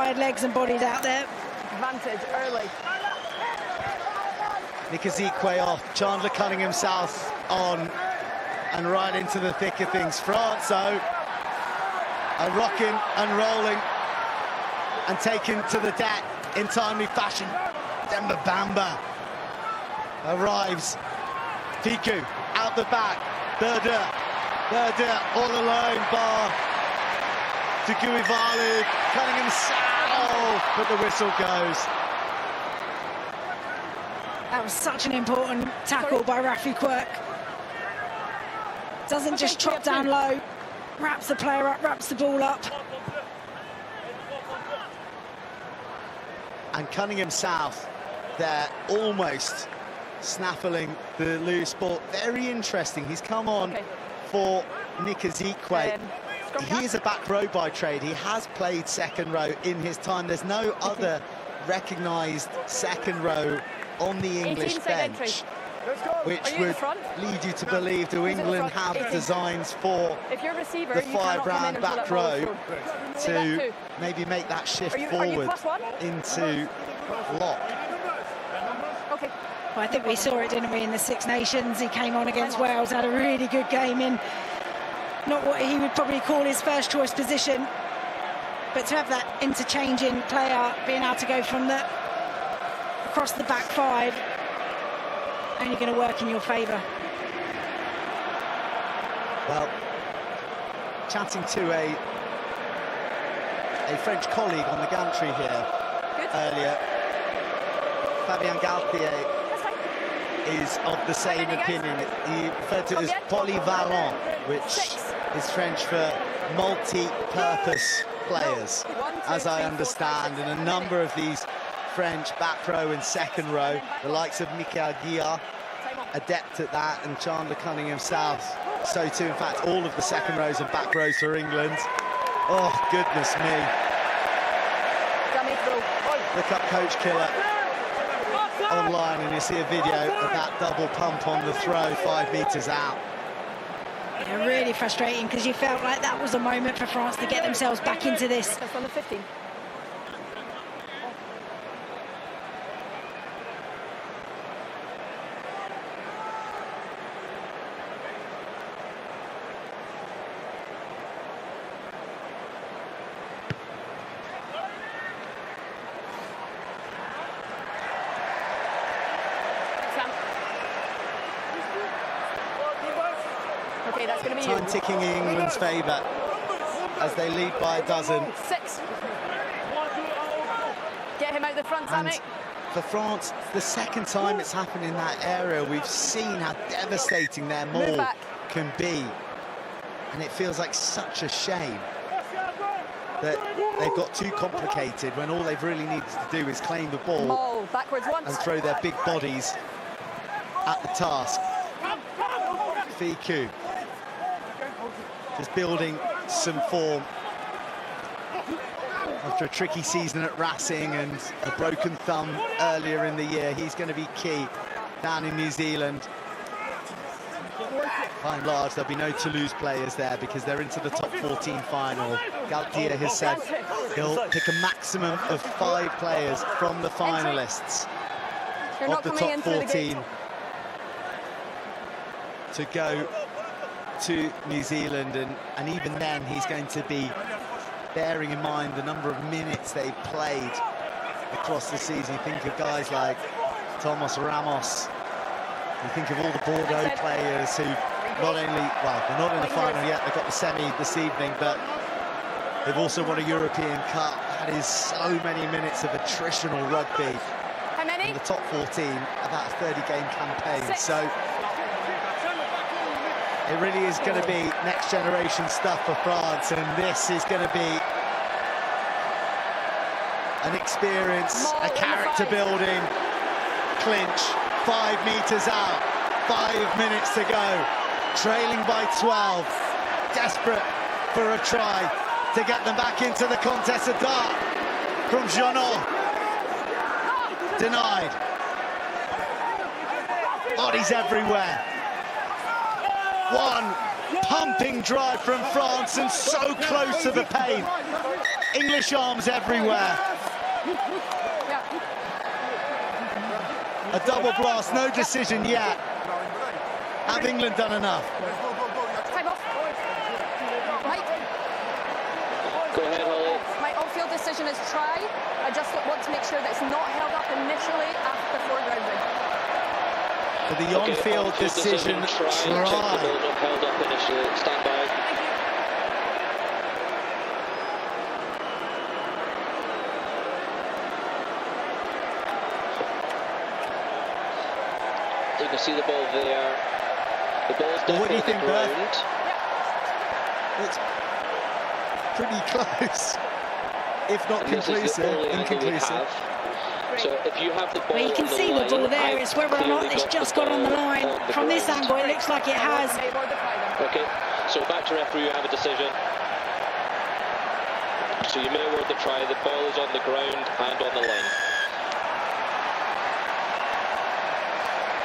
tired legs and bodies out there. Advantage early. Nikazikwe off, Chandler Cunningham South on, and right into the thick of things. France, though, are rocking and rolling and taken to the deck in timely fashion. Demba Bamba arrives. Fiku out the back. Berder all alone. Bar to Guivalu. Cunningham South, but the whistle goes. That was such an important tackle by Rafi Quirk. Doesn't just chop down low, wraps the player up, wraps the ball up. And Cunningham South, they're almost snaffling the loose ball. Very interesting. He's come on for Nikazikwe. He is a back row by trade. He has played second row in his time. There's no other recognised second row on the English bench, which would lead you to believe, do England have designs for the five-round back row to maybe make that shift forward into lock? Well, I think we saw it, didn't we, in the Six Nations? He came on against Wales, had a really good game in not what he would probably call his first choice position, but to have that interchanging player being able to go from the across the back five, only going to work in your favour. Well, chatting to a French colleague on the gantry here earlier, Fabien Galtier is of the same opinion. He referred to it as polyvalent, which is French for multi-purpose players, as I understand, and a number of these French back row and second row, the likes of Mikel Guillard, adept at that, and Chandler Cunningham South, so too. In fact, all of the second rows and back rows for England. Oh, goodness me. Look up Coach Killer online and you see a video of that double pump on the throw 5 metres out. Yeah, really frustrating, because you felt like that was a moment for France to get themselves back into this. That's on the 15. Okay, that's going to be time ticking in England's favour as they lead by a dozen. 6. Get him out the front, Sammy. For France, the second time it's happened in that area. We've seen how devastating their maul can be, and it feels like such a shame that they've got too complicated when all they've really needed to do is claim the ball and throw their big bodies at the task. Fiku just building some form after a tricky season at Racing and a broken thumb earlier in the year. He's going to be key down in New Zealand. By and large, there'll be no Toulouse players there because they're into the top 14 final. Galtier has said he'll pick a maximum of 5 players from the finalists of the top 14 to go to New Zealand, and even then he's going to be bearing in mind the number of minutes they've played across the season. You think of guys like Thomas Ramos, you think of all the Bordeaux players who not only, well, they're not in the final yet, they've got the semi this evening, but they've also won a European Cup. That is so many minutes of attritional rugby. How many? In the top 14, about a 30-game campaign. 6. So it really is going to be next generation stuff for France, and this is going to be an experience, a character building clinch. 5 metres out, 5 minutes to go, trailing by 12, desperate for a try to get them back into the contest. A dart from Jeannot, denied. Bodies everywhere. 1 pumping drive from France and so close to the paint. English arms everywhere. A double blast, no decision yet. Have England done enough? Time off. Mike. Go ahead, Holly. My on-field decision is try. I just want to make sure that it's not held up initially after foregrounding. For the on-field decision, try. Check the ball not held up initially. Stand by. You can see the ball there. The ball's Well, what do you think, Beth? ground. It's pretty close, if not conclusive, inconclusive. So if you have the ball, well, you can see the ball there. It's whether or not it's just got on the line. From this angle, it looks like it has. Okay, so back to referee, you have a decision. So you may award the try. The ball is on the ground and on the line.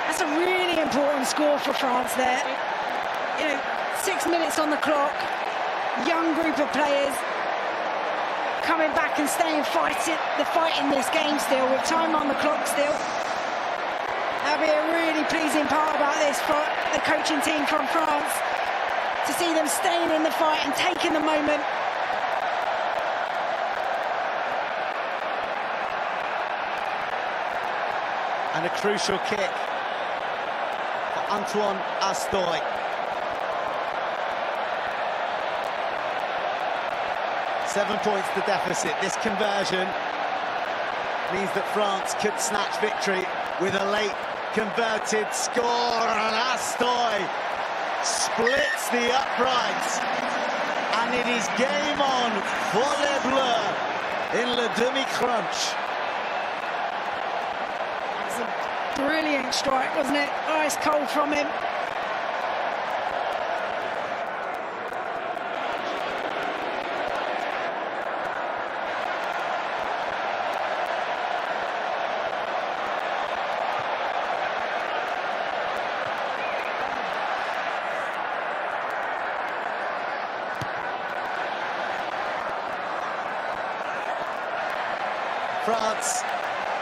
That's a really important score for France there. You know, 6 minutes on the clock, young group of players coming back and staying fighting this game still, with time on the clock still. That'll be a really pleasing part about this for the coaching team from France, to see them staying in the fight and taking the moment. And a crucial kick for Antoine Astoy. Seven points the deficit. This conversion means that France could snatch victory with a late converted score. And Astoy splits the uprights. And it is game on for Les Bleus in Le Demi-Crunch. It's a brilliant strike, wasn't it? Ice cold from him. France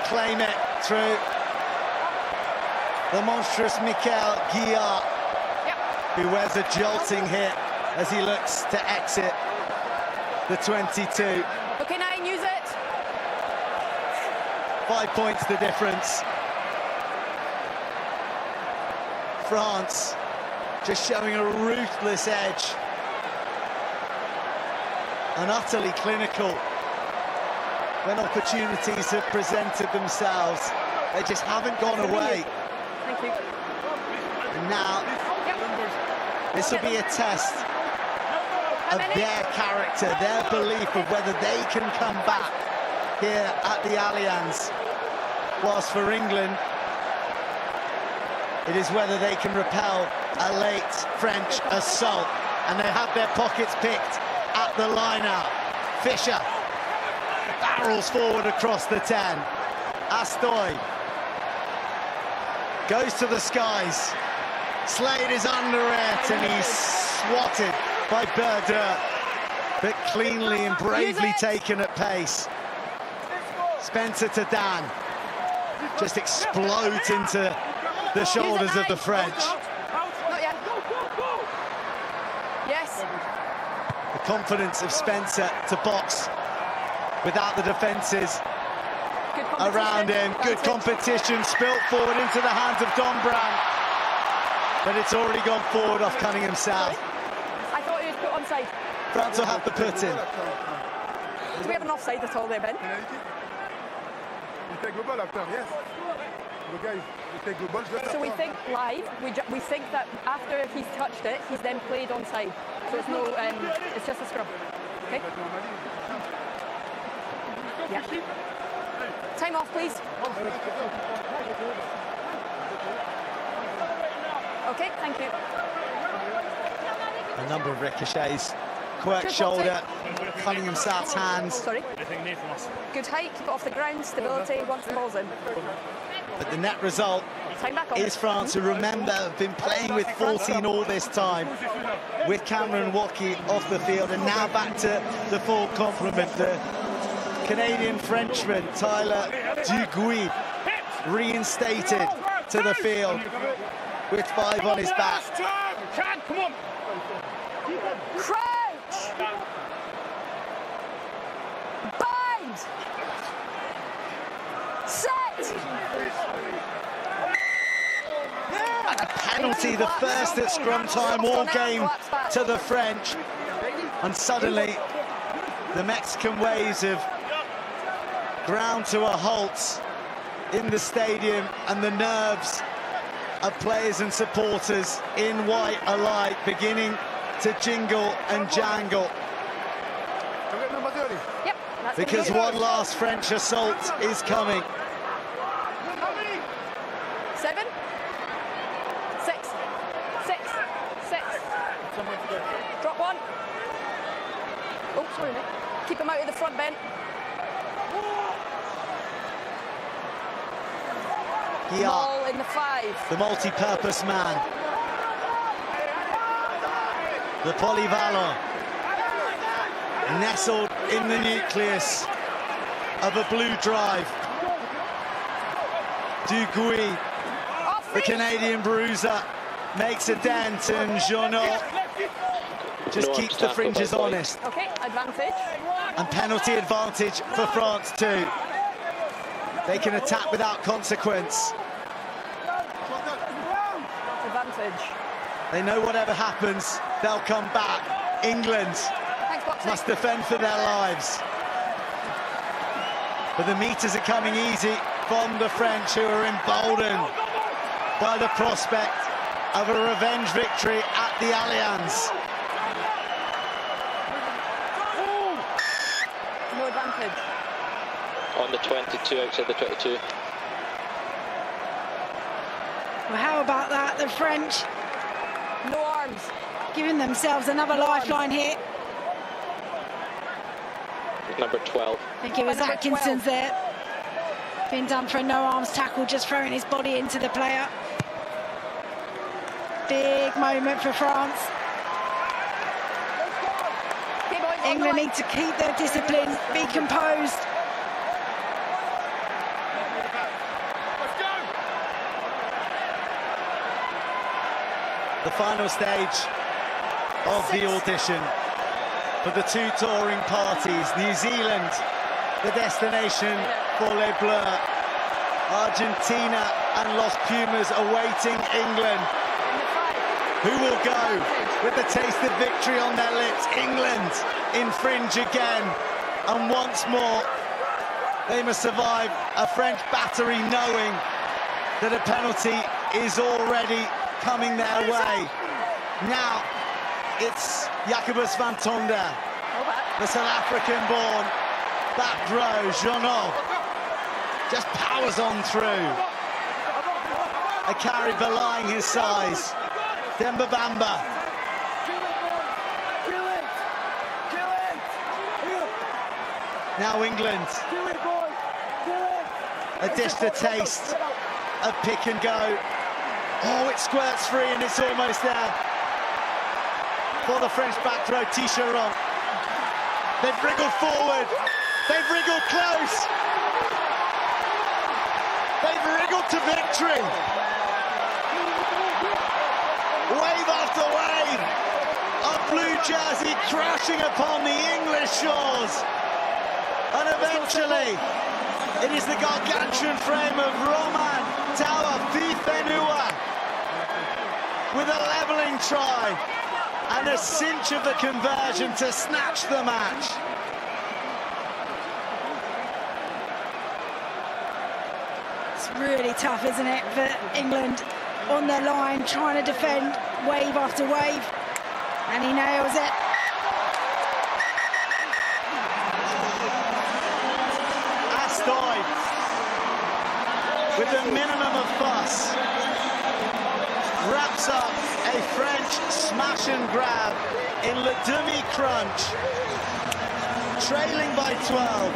claim it through the monstrous Michael Guillard, who wears a jolting hit as he looks to exit the 22. Okay, 9, use it. 5 points the difference. France just showing a ruthless edge and utterly clinical when opportunities have presented themselves. They just haven't gone away. Thank you. And now, this will be a test of their character, their belief of whether they can come back here at the Allianz. Whilst for England, it is whether they can repel a late French assault. And they have their pockets picked at the line-out. Fischer barrels forward across the 10. Astoy goes to the skies. Slade is under it, and he's swatted by Berder, but cleanly and bravely taken at pace. Spencer to Dan, just explodes into the shoulders of the French. Not yet. Yes. The confidence of Spencer to box without the defences around him. Good competition, spilt forward into the hands of Don Brandt, but it's already gone forward off Cunningham South. I thought he was put onside. France will have the put in. Do we have an offside at all there, Ben? So we think live, we think that after he's touched it, he's then played onside. So it's no, it's just a scrum. Okay? Yeah. Time off, please. Okay, thank you. A number of ricochets. Quirk's shoulder, Cunningham South's hands. Sorry. Good height, keep it off the ground, stability once the ball's in. But the net result is France, who, remember, have been playing with 14 all this time, with Cameron Wacky off the field, and now back to the full complement. The Canadian-Frenchman Tyler Duguay reinstated to the field with 5 on his back. Come on. Crouch! Bind! Set! A penalty, the first at scrum time all game to the French. And suddenly, the Mexican waves have ground to a halt in the stadium, and the nerves of players and supporters in white alike beginning to jingle and jangle. Yep, because one last French assault is coming. 7, 6, 6, 6. Drop 1. Oh, sorry, mate. Keep him out of the front, Ben. Ball in the 5. The multi-purpose man. The polyvalent. Nestled in the nucleus of a blue drive. Duguay, the Canadian bruiser, makes a dent, and Jeannot just keeps the fringes honest. Okay, advantage. And penalty advantage for France too. They can attack without consequence. Advantage. They know whatever happens, they'll come back. England must defend for their lives. But the meters are coming easy from the French, who are emboldened by the prospect of a revenge victory at the Allianz. No advantage. On the 22, outside the 22. Well, how about that? The French No arms. giving themselves another lifeline here. Number 12. I think it was Number Atkinson's 12. there. Being done for a no-arms tackle, just throwing his body into the player. Big moment for France. England need to keep their discipline, be composed. The final stage of the audition for the two touring parties. New Zealand, the destination for Les Bleus. Argentina and Los Pumas awaiting England. Who will go with the taste of victory on their lips? England infringe again, and once more they must survive a French battery, knowing that a penalty is already coming their way. Now it's Jacobus van Tonder, the South African-born back row. Jeannot just powers on through. A carry belying his size. Demba Bamba. Now England. A dish to taste of pick and go. Oh, it squirts free, and it's almost there for the French back row. Ticheron. They've wriggled forward. They've wriggled close. They've wriggled to victory. Wave after wave of blue jersey crashing upon the English shores. And eventually, it is the gargantuan frame of Romain Tawa-Fifenua with a levelling try and a cinch of the conversion to snatch the match. It's really tough, isn't it, for England on their line, trying to defend wave after wave, and he nails it. Astoy, with a minimum of fuss, wraps up a French smash and grab in Le Demi-Crunch, trailing by 12.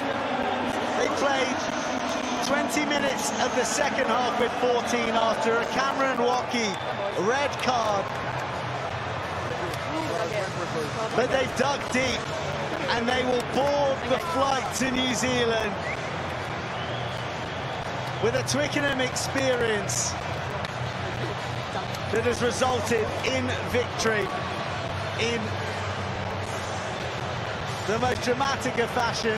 They played 20 minutes of the second half with 14 after a Cameron Watkey red card. But they've dug deep and they will board the flight to New Zealand with a Twickenham experience that has resulted in victory in the most dramatic of fashion.